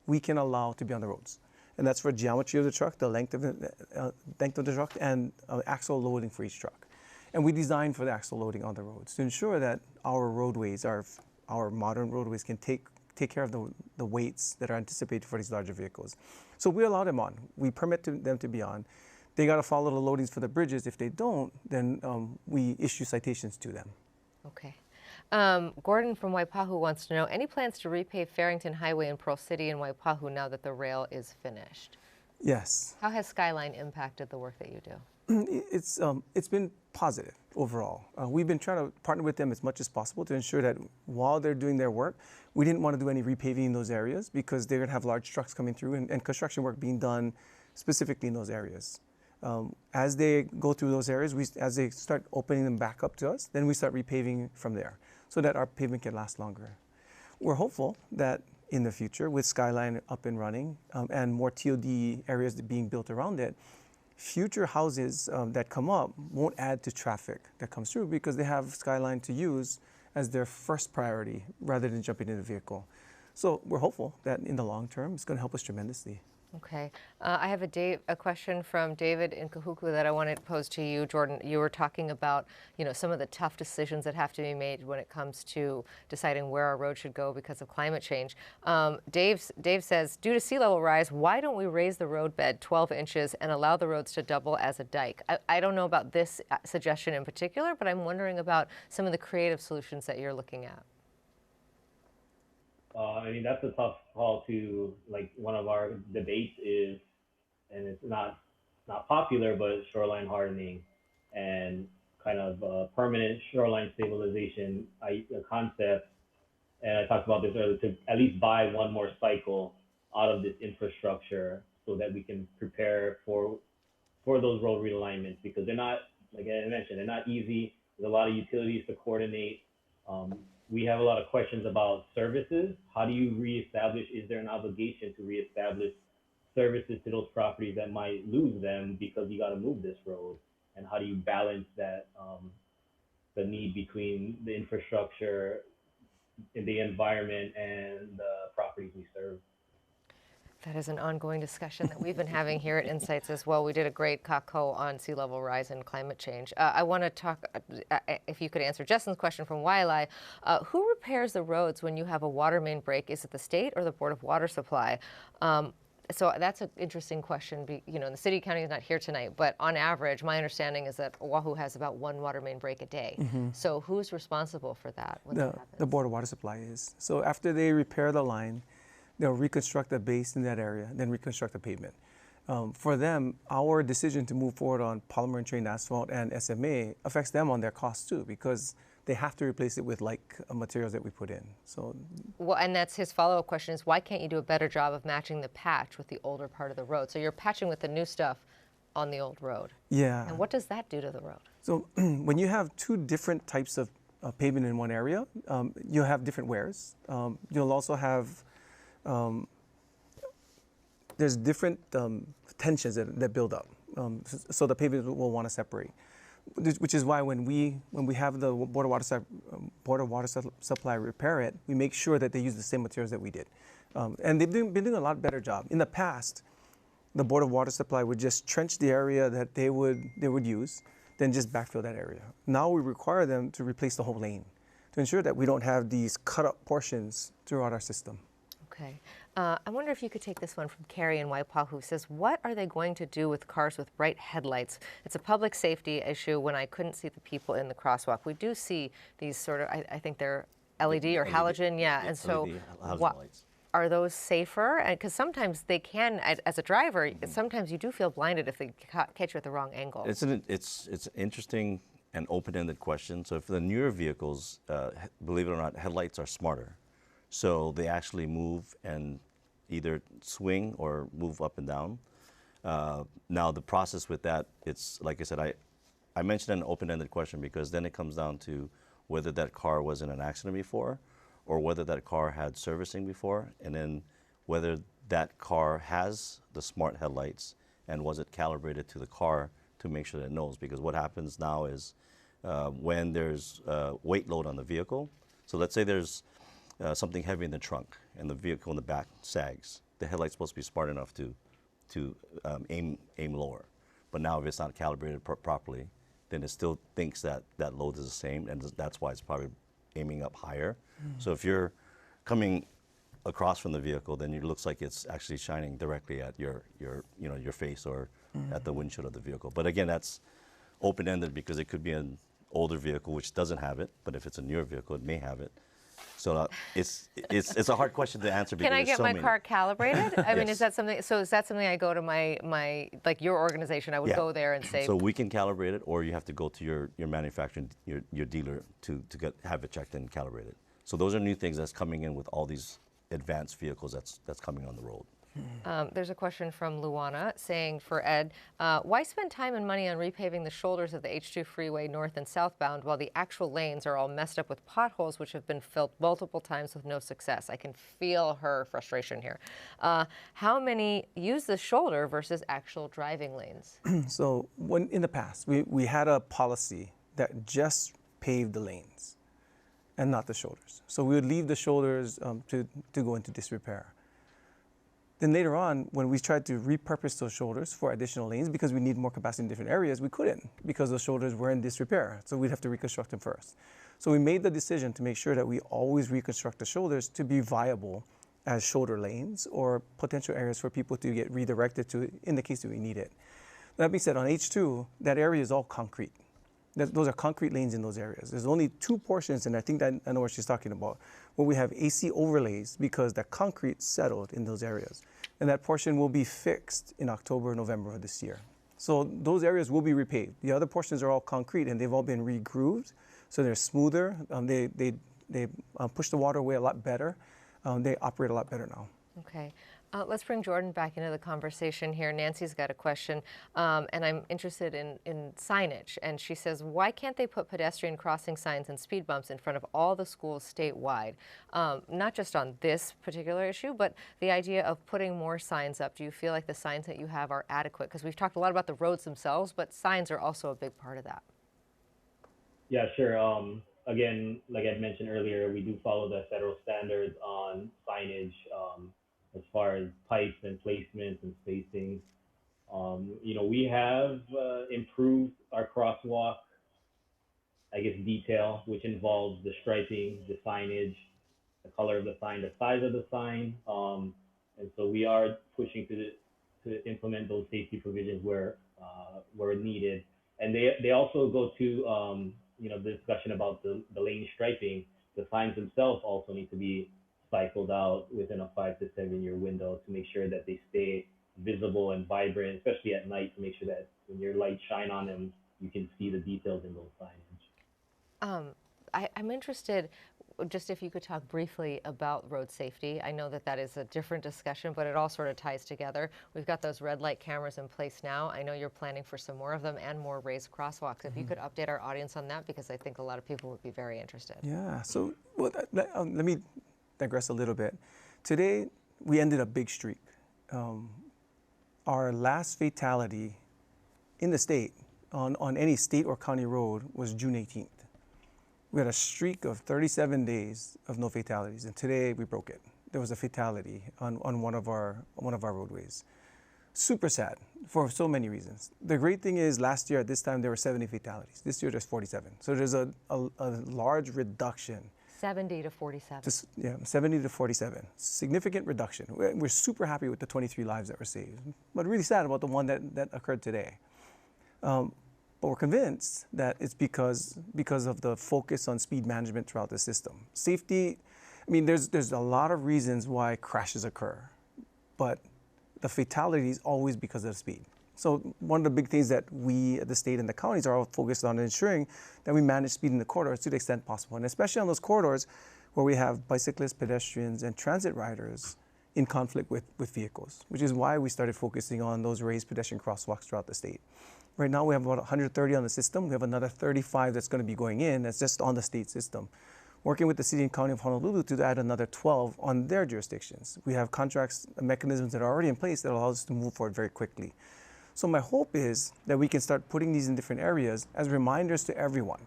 we can allow to be on the roads. And that's for geometry of the truck, the length of the truck, and axle loading for each truck. And we design for the axle loading on the roads to ensure that our roadways, our modern roadways, can take care of the weights that are anticipated for these larger vehicles. So we allow them on. We permit them to be on. They got to follow the loadings for the bridges. If they don't, then we issue citations to them. Okay. Gordon from Waipahu wants to know, any plans to repave Farrington Highway in Pearl City and Waipahu now that the rail is finished? Yes. How has Skyline impacted the work that you do? It's been positive overall. We've been trying to partner with them as much as possible to ensure that while they're doing their work, we didn't want to do any repaving in those areas because they're going to have large trucks coming through and construction work being done specifically in those areas. As they go through those areas, as they start opening them back up to us, then we start repaving from there so that our pavement can last longer. We're hopeful that in the future, with Skyline up and running and more TOD areas being built around it, future houses that come up won't add to traffic that comes through because they have Skyline to use as their first priority rather than jumping in a vehicle. So we're hopeful that in the long term, it's going to help us tremendously. Okay. I have a question from David in Kahuku that I wanted to pose to you, Jordan. You were talking about, some of the tough decisions that have to be made when it comes to deciding where our road should go because of climate change. Dave says, due to sea level rise, why don't we raise the road bed 12 inches and allow the roads to double as a dike? I don't know about this suggestion in particular, but I'm wondering about some of the creative solutions that you're looking at. I mean, that's a tough call to, like, one of our debates is, and it's not popular, but shoreline hardening and kind of permanent shoreline stabilization concept. And I talked about this earlier, to at least buy one more cycle out of this infrastructure so that we can prepare for those road realignments, because they're not, like I mentioned, they're not easy. There's a lot of utilities to coordinate. We have a lot of questions about services. How do you reestablish? Is there an obligation to reestablish services to those properties that might lose them because you got to move this road? And how do you balance that, the need between the infrastructure, the environment, and the properties we serve? That is an ongoing discussion that we've been having here at Insights as well. We did a great kako on sea level rise and climate change. I want to talk, if you could answer Justin's question from Waialae, who repairs the roads when you have a water main break? Is it the state or the Board of Water Supply? So that's an interesting question. You know, the city county is not here tonight, but on average, my understanding is that Oahu has about one water main break a day. So who's responsible for that when that happens? The Board of Water Supply is. So after they repair the line, they'll reconstruct the base in that area, then reconstruct the pavement. For them, our decision to move forward on polymer and trained asphalt and SMA affects them on their costs too, because they have to replace it with like materials that we put in. So, well, and that's his follow-up question is, why can't you do a better job of matching the patch with the older part of the road? So you're patching with the new stuff on the old road. yeah. And what does that do to the road? So when you have two different types of pavement in one area, you'll have different wears. You'll also have, there's different tensions that build up. So the pavement will want to separate. Which is why when we have the Board of Water Supply repair it, we make sure that they use the same materials that we did. And they've been doing a lot better job. In the past, the Board of Water Supply would just trench the area that they would use, then just backfill that area. Now we require them to replace the whole lane to ensure that we don't have these cut up portions throughout our system. Okay. I wonder if you could take this one from Carrie in Waipahu, who says, what are they going to do with cars with bright headlights? It's a public safety issue when I couldn't see the people in the crosswalk. We do see these sort of, I think they're LED or halogen, yeah. And so are those safer? Because sometimes they can, as a driver, sometimes you do feel blinded if they catch you at the wrong angle. It's an interesting and open-ended question. So for the newer vehicles, believe it or not, headlights are smarter. So they actually move and either swing or move up and down. Now the process with that, it's like I said, I mentioned an open-ended question because then it comes down to whether that car was in an accident before or whether that car had servicing before, and then whether that car has the smart headlights and was it calibrated to the car to make sure that it knows. Because what happens now is when there's weight load on the vehicle, so let's say there's something heavy in the trunk and the vehicle in the back sags, the headlight's supposed to be smart enough to aim lower. But now if it's not calibrated properly, then it still thinks that that load is the same, and that's why it's probably aiming up higher. So if you're coming across from the vehicle, then it looks like it's actually shining directly at your face or at the windshield of the vehicle. But again, that's open-ended because it could be an older vehicle which doesn't have it, but if it's a newer vehicle, it may have it. So it's a hard question to answer. Because can I get my car calibrated? I mean, Yes. is that something? So is that something I go to my like your organization? I would go there and say. So we can calibrate it, or you have to go to your manufacturer, your dealer to have it checked and calibrated. So those are new things that's coming in with all these advanced vehicles that's coming on the road. There's a question from Luana saying for Ed, why spend time and money on repaving the shoulders of the H2 freeway north and southbound while the actual lanes are all messed up with potholes which have been filled multiple times with no success? I can feel her frustration here. How many use the shoulder versus actual driving lanes? So when in the past, we had a policy that just paved the lanes and not the shoulders. So we would leave the shoulders to go into disrepair. Then later on, when we tried to repurpose those shoulders for additional lanes because we need more capacity in different areas, we couldn't because those shoulders were in disrepair. So we'd have to reconstruct them first. So we made the decision to make sure that we always reconstruct the shoulders to be viable as shoulder lanes or potential areas for people to get redirected to in the case that we need it. That being said, on H2, that area is all concrete. Those are concrete lanes in those areas. There's only two portions, and I think that I know what she's talking about, where we have AC overlays because the concrete settled in those areas. And that portion will be fixed in October, November of this year. So those areas will be repaved. The other portions are all concrete, and they've all been re-grooved, so they're smoother. They push the water away a lot better. They operate a lot better now. Okay. Let's bring Jordan back into the conversation here. Nancy's got a question, and I'm interested in signage. And she says, why can't they put pedestrian crossing signs and speed bumps in front of all the schools statewide? Not just on this particular issue, but the idea of putting more signs up. Do you feel like the signs that you have are adequate? Because we've talked a lot about the roads themselves, but signs are also a big part of that. Yeah, sure. Again, like I mentioned earlier, we do follow the federal standards on signage. As far as pipes and placements and spacing. We have improved our crosswalk, I guess, detail, which involves the striping, the signage, the color of the sign, the size of the sign, And so we are pushing to implement those safety provisions where needed. And they also go to the discussion about the lane striping. The signs themselves also need to be cycled out within a 5 to 7 year window to make sure that they stay visible and vibrant, especially at night, to make sure that when your lights shine on them, you can see the details in those signage. I'm interested, just if you could talk briefly about road safety. I know that that is a different discussion, but it all sort of ties together. We've got those red light cameras in place now. I know you're planning for some more of them and more raised crosswalks. If you could update our audience on that, because I think a lot of people would be very interested. Yeah, so let me digress a little bit. Today, we ended a big streak. Our last fatality in the state on any state or county road was June 18th. We had a streak of 37 days of no fatalities, and today we broke it. There was a fatality on one of our roadways. Super sad for so many reasons. The great thing is last year at this time there were 70 fatalities. This year there's 47. So there's a large reduction. 70 to 47. Yeah, 70 to 47. Significant reduction. We're super happy with the 23 lives that were saved, but really sad about the one that occurred today. But we're convinced that it's because of the focus on speed management throughout the system. Safety, I mean, there's a lot of reasons why crashes occur, but the fatality is always because of speed. So one of the big things that we at the state and the counties are all focused on ensuring that we manage speed in the corridors to the extent possible, and especially on those corridors where we have bicyclists, pedestrians, and transit riders in conflict with vehicles, which is why we started focusing on those raised pedestrian crosswalks throughout the state. Right now we have about 130 on the system. We have another 35 that's going to be going in. That's just on the state system. Working with the city and county of Honolulu to add another 12 on their jurisdictions. We have contracts and mechanisms that are already in place that allow us to move forward very quickly. So my hope is that we can start putting these in different areas as reminders to everyone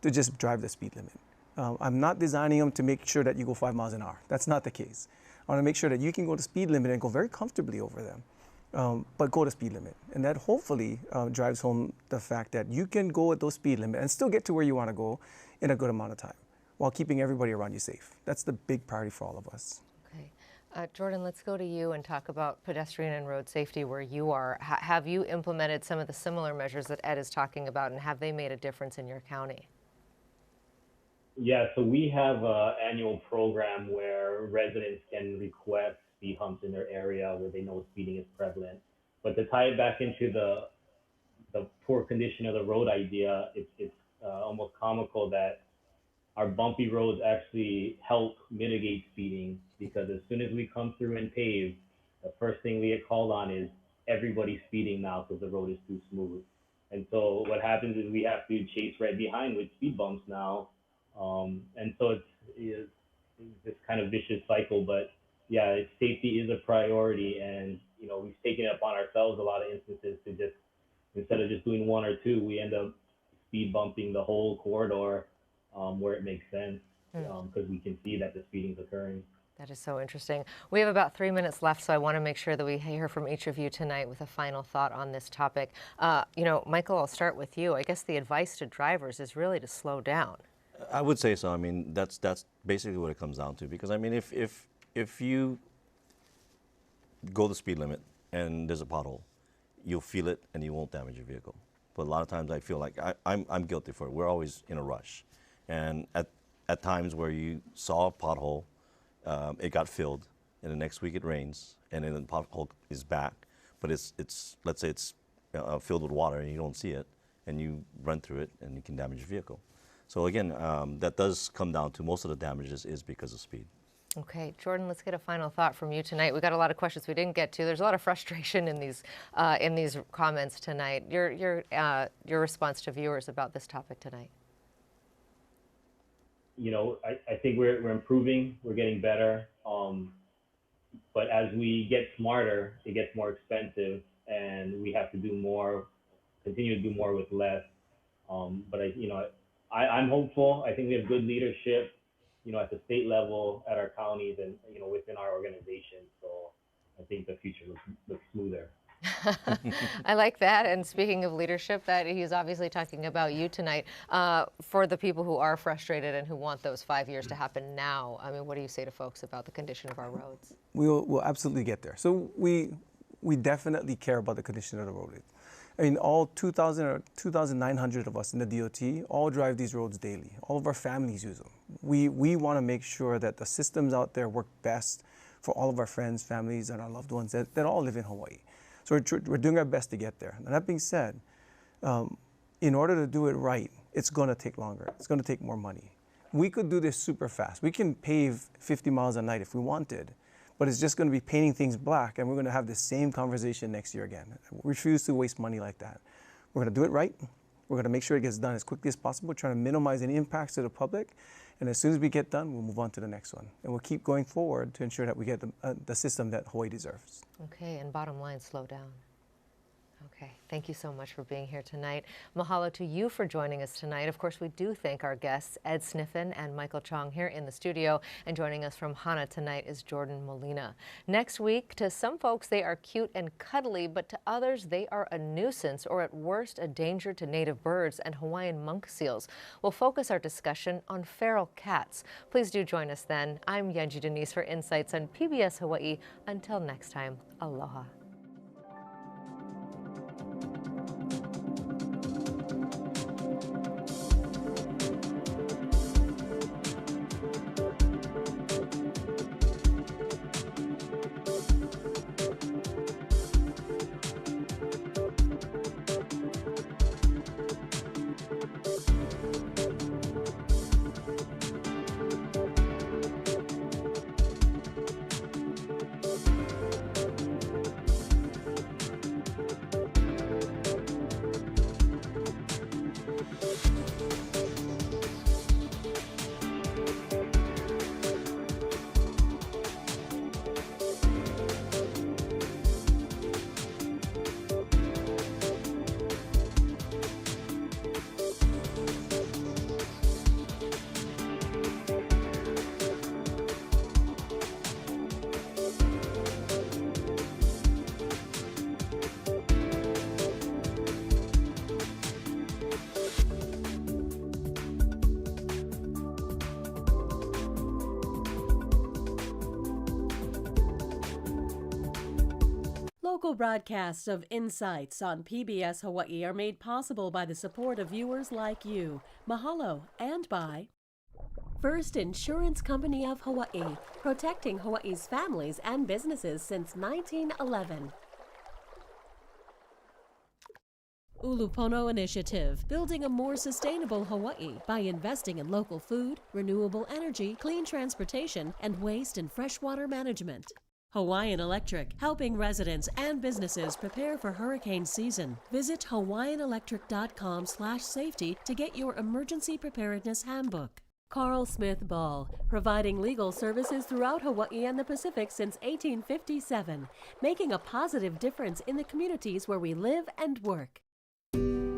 to just drive the speed limit. I'm not designing them to make sure that you go 5 miles an hour. That's not the case. I want to make sure that you can go to speed limit and go very comfortably over them, but go to speed limit. And that hopefully drives home the fact that you can go at those speed limit and still get to where you want to go in a good amount of time while keeping everybody around you safe. That's the big priority for all of us. Okay. Jordan, let's go to you and talk about pedestrian and road safety where you are. Have you implemented some of the similar measures that Ed is talking about, and have they made a difference in your county? Yeah, so we have an annual program where residents can request speed humps in their area where they know speeding is prevalent. But to tie it back into the poor condition of the road idea, it's almost comical that our bumpy roads actually help mitigate speeding, because as soon as we come through and pave, the first thing we get called on is everybody's speeding now because the road is too smooth. And so what happens is we have to chase right behind with speed bumps now. And so it's this kind of vicious cycle, but yeah, safety is a priority, and we've taken it upon ourselves a lot of instances to just, instead of just doing one or two, we end up speed bumping the whole corridor where it makes sense, because we can see that the speeding is occurring. That is so interesting. We have about 3 minutes left, so I want to make sure that we hear from each of you tonight with a final thought on this topic. Michael, I'll start with you. I guess the advice to drivers is really to slow down. I would say so. I mean, that's basically what it comes down to. Because I mean, if you go the speed limit and there's a pothole, you'll feel it and you won't damage your vehicle. But a lot of times I feel like I'm guilty for it. We're always in a rush, and at times where you saw a pothole, it got filled, and the next week it rains, and then the pothole is back, but it's let's say it's filled with water and you don't see it, and you run through it and you can damage your vehicle. So again, that does come down to most of the damages is because of speed. Okay, Jordan, let's get a final thought from you tonight. We got a lot of questions we didn't get to. There's a lot of frustration in these comments tonight. Your response to viewers about this topic tonight. I think we're improving. We're getting better. But as we get smarter, it gets more expensive, and we have to do more, continue to do more with less. But I'm hopeful. I think we have good leadership, at the state level, at our counties, and within our organization. So I think the future looks smoother. I like that. And speaking of leadership, that he's obviously talking about you tonight. For the people who are frustrated and who want those 5 years to happen now, I mean, what do you say to folks about the condition of our roads? We'll absolutely get there. So we definitely care about the condition of the road. I mean, all 2,000 or 2,900 of us in the DOT all drive these roads daily. All of our families use them. We want to make sure that the systems out there work best for all of our friends, families, and our loved ones that all live in Hawaii. So we're doing our best to get there. And that being said, in order to do it right, it's going to take longer. It's going to take more money. We could do this super fast. We can pave 50 miles a night if we wanted, but it's just going to be painting things black, and we're going to have the same conversation next year again. We refuse to waste money like that. We're going to do it right. We're going to make sure it gets done as quickly as possible, trying to minimize any impacts to the public. And as soon as we get done, we'll move on to the next one. And we'll keep going forward to ensure that we get the system that Hawaii deserves. Okay, and bottom line, slow down. Okay, thank you so much for being here tonight. Mahalo to you for joining us tonight. Of course, we do thank our guests, Ed Sniffen and Michael Chong, here in the studio. And joining us from Hana tonight is Jordan Molina. Next week, to some folks, they are cute and cuddly, but to others, they are a nuisance or at worst, a danger to native birds and Hawaiian monk seals. We'll focus our discussion on feral cats. Please do join us then. I'm Yunji de Nies for Insights on PBS Hawaii. Until next time, aloha. Local broadcasts of Insights on PBS Hawaii are made possible by the support of viewers like you. Mahalo, and by First Insurance Company of Hawaii, protecting Hawaii's families and businesses since 1911. Ulupono Initiative, building a more sustainable Hawaii by investing in local food, renewable energy, clean transportation, and waste and freshwater management. Hawaiian Electric, helping residents and businesses prepare for hurricane season. Visit hawaiianelectric.com/safety to get your emergency preparedness handbook. Carl Smith Ball, providing legal services throughout Hawaii and the Pacific since 1857, making a positive difference in the communities where we live and work.